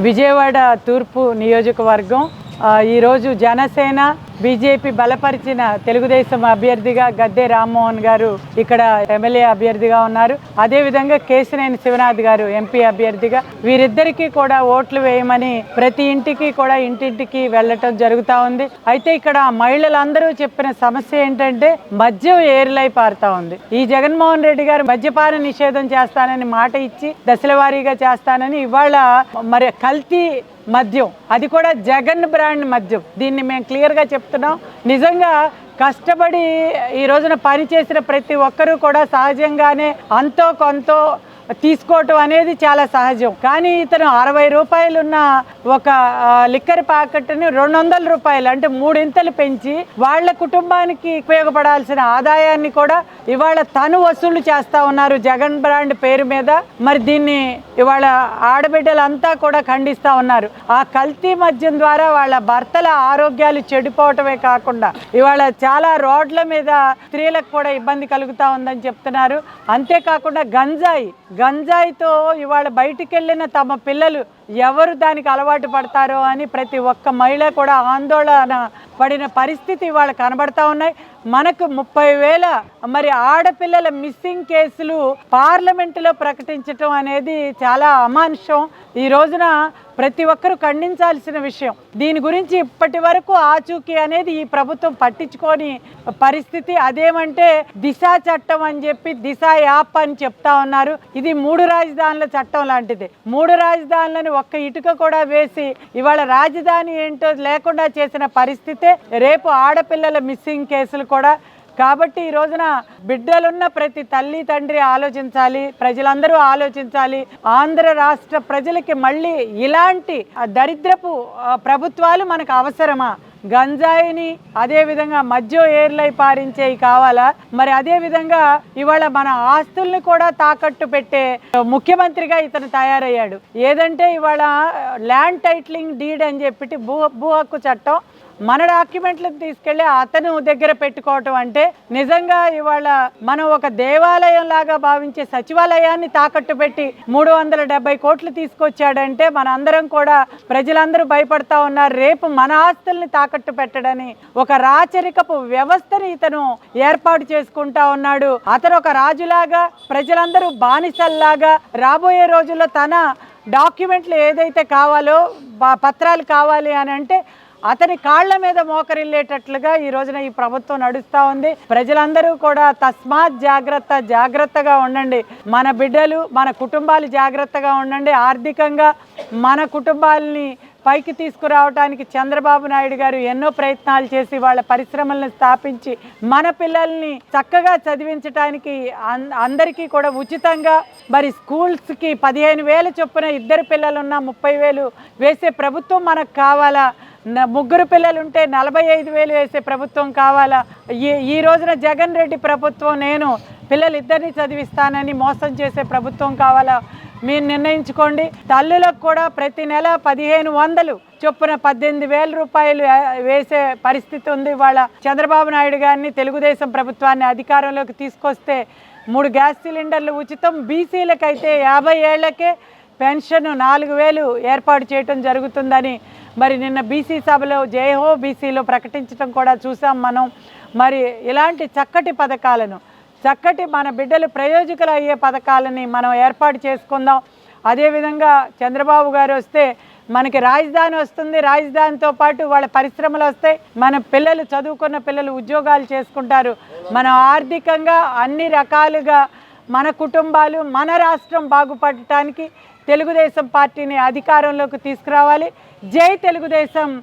విజయవాడ తూర్పు నియోజకవర్గం ఈరోజు జనసేన బీజేపీ బలపరిచిన తెలుగుదేశం అభ్యర్థిగా గద్దె రామ్మోహన్ గారు ఇక్కడ ఎమ్మెల్యే అభ్యర్థిగా ఉన్నారు. అదేవిధంగా కేశినేని శివనాథ్ గారు ఎంపీ అభ్యర్థిగా. వీరిద్దరికీ కూడా ఓట్లు వేయమని ప్రతి ఇంటికి కూడా ఇంటింటికి వెళ్ళటం జరుగుతూ ఉంది. అయితే ఇక్కడ మహిళలందరూ చెప్పిన సమస్య ఏంటంటే మద్యం ఏరులై పారుతా ఉంది. ఈ జగన్మోహన్ రెడ్డి గారు మద్యపాన నిషేధం చేస్తానని మాట ఇచ్చి దశల వారీగా చేస్తానని ఇవాళ మరి కల్తీ మద్యం, అది కూడా జగన్ బ్రాండ్ మద్యం. దీన్ని మేము క్లియర్గా చెప్తున్నాం. నిజంగా కష్టపడి ఈ రోజున పనిచేసిన ప్రతి ఒక్కరూ కూడా సహజంగానే అంతో కొంతో తీసుకోవటం అనేది చాలా సహజం. కానీ ఇతను 60 రూపాయలు ఉన్న ఒక లిక్కర్ ప్యాకెట్ని 200 రూపాయలు అంటే 3 ఇంతలు పెంచి వాళ్ళ కుటుంబానికి ఉపయోగపడాల్సిన ఆదాయాన్ని కూడా ఇవాళ తను వసూలు చేస్తూ ఉన్నారు జగన్ బ్రాండ్ పేరు మీద. మరి దీన్ని ఇవాళ ఆడబిడ్డలంతా కూడా ఖండిస్తూ ఉన్నారు. ఆ కల్తీ మద్యం ద్వారా వాళ్ళ భర్తల ఆరోగ్యాలు చెడిపోవటమే కాకుండా ఇవాళ చాలా రోడ్ల మీద స్త్రీలకు కూడా ఇబ్బంది కలుగుతూ ఉందని చెప్తున్నారు. అంతేకాకుండా గంజాయితో ఇవాళ బయటికి వెళ్ళిన తమ పిల్లలు ఎవరు దానికి అలవాటు పడతారో అని ప్రతి ఒక్క మహిళ కూడా ఆందోళన పడిన పరిస్థితి ఇవాళ కనబడతా ఉన్నాయి. మనకు 30,000 మరి ఆడపిల్లల మిస్సింగ్ కేసులు పార్లమెంటులో ప్రకటించటం అనేది చాలా అమానుషం. ఈ రోజున ప్రతి ఒక్కరూ ఖండించాల్సిన విషయం. దీని గురించి ఇప్పటి వరకు ఆచూకీ అనేది ఈ ప్రభుత్వం పట్టించుకొని పరిస్థితి. అదేమంటే దిశ చట్టం అని చెప్పి దిశ యాప్ అని చెప్తా ఉన్నారు. ఇది 3 రాజధానుల చట్టం లాంటిది. 3 రాజధానులను ఒక్క ఇటుక కూడా వేసి ఇవాళ రాజధాని ఏంటో లేకుండా చేసిన పరిస్థితే రేపు ఆడపిల్లల మిస్సింగ్ కేసులు కూడా. కాబట్టి ఈ రోజున బిడ్డలున్న ప్రతి తల్లి తండ్రి ఆలోచించాలి, ప్రజలందరూ ఆలోచించాలి. ఆంధ్ర రాష్ట్ర ప్రజలకి మళ్ళీ ఇలాంటి దరిద్రపు ప్రభుత్వాలు మనకు అవసరమా? గంజాయిని అదేవిధంగా మద్యం ఏర్లై పారించేవి కావాలా? మరి అదేవిధంగా ఇవాళ మన ఆస్తుల్ని కూడా తాకట్టు పెట్టే ముఖ్యమంత్రిగా ఇతను తయారయ్యాడు. ఏదంటే ఇవాళ ల్యాండ్ టైటిలింగ్ డీడ్ అని చెప్పి భూ హక్కు చట్టం మన డాక్యుమెంట్లను తీసుకెళ్ళి అతను దగ్గర పెట్టుకోవటం అంటే నిజంగా ఇవాళ మనం ఒక దేవాలయం లాగా భావించే సచివాలయాన్ని తాకట్టు పెట్టి 370 కోట్లు తీసుకొచ్చాడంటే మనందరం కూడా ప్రజలందరూ భయపడతా ఉన్నారు. రేపు మన ఆస్తుల్ని తాకట్టు పెట్టడని ఒక రాచరికపు వ్యవస్థని ఇతను ఏర్పాటు చేసుకుంటా ఉన్నాడు. అతను ఒక రాజులాగా, ప్రజలందరూ బానిసల్లాగా రాబోయే రోజుల్లో తన డాక్యుమెంట్లు ఏదైతే కావాలో పత్రాలు కావాలి అని అంటే అతని కాళ్ల మీద మోకరిల్లేటట్లుగా ఈ రోజున ఈ ప్రభుత్వం నడుస్తూ ఉంది. ప్రజలందరూ కూడా తస్మాత్ జాగ్రత్తగా ఉండండి. మన బిడ్డలు, మన కుటుంబాలు జాగ్రత్తగా ఉండండి. ఆర్థికంగా మన కుటుంబాలని పైకి తీసుకురావడానికి చంద్రబాబు నాయుడు గారు ఎన్నో ప్రయత్నాలు చేసి వాళ్ళ పరిశ్రమలను స్థాపించి మన పిల్లల్ని చక్కగా చదివించడానికి అందరికీ కూడా ఉచితంగా మరి స్కూల్స్కి 15,000 చొప్పున 2 పిల్లలున్నా 30,000 వేసే ప్రభుత్వం మనకు కావాలా? 3 పిల్లలుంటే 45,000 వేసే ప్రభుత్వం కావాలా? ఈ రోజున జగన్ రెడ్డి ప్రభుత్వం నేను పిల్లలిద్దరిని చదివిస్తానని మోసం చేసే ప్రభుత్వం కావాలా? మీరు నిర్ణయించుకోండి. తల్లులకు కూడా ప్రతి నెల 1,500 చొప్పున 18,000 రూపాయలు వేసే పరిస్థితి ఉంది. వాళ్ళ చంద్రబాబు నాయుడు గారిని తెలుగుదేశం ప్రభుత్వాన్ని అధికారంలోకి తీసుకొస్తే 3 గ్యాస్ సిలిండర్లు ఉచితం. బీసీలకైతే 50 ఏళ్లకే పెన్షన్ 4,000 ఏర్పాటు చేయటం జరుగుతుందని మరి నిన్న బీసీ సభలో జయహో బీసీలో ప్రకటించడం కూడా చూసాం మనం. మరి ఇలాంటి చక్కటి పథకాలను, చక్కటి మన బిడ్డలు ప్రయోజకులు అయ్యే పథకాలని మనం ఏర్పాటు చేసుకుందాం. అదేవిధంగా చంద్రబాబు గారు వస్తే మనకి రాజధాని వస్తుంది. రాజధానితో పాటు వాళ్ళ పరిశ్రమలు వస్తాయి. మన పిల్లలు, చదువుకున్న పిల్లలు ఉద్యోగాలు చేసుకుంటారు. మనం ఆర్థికంగా అన్ని రకాలుగా మన కుటుంబాలు, మన రాష్ట్రం బాగుపడటానికి తెలుగుదేశం పార్టీని అధికారంలోకి తీసుకురావాలి. జై తెలుగుదేశం.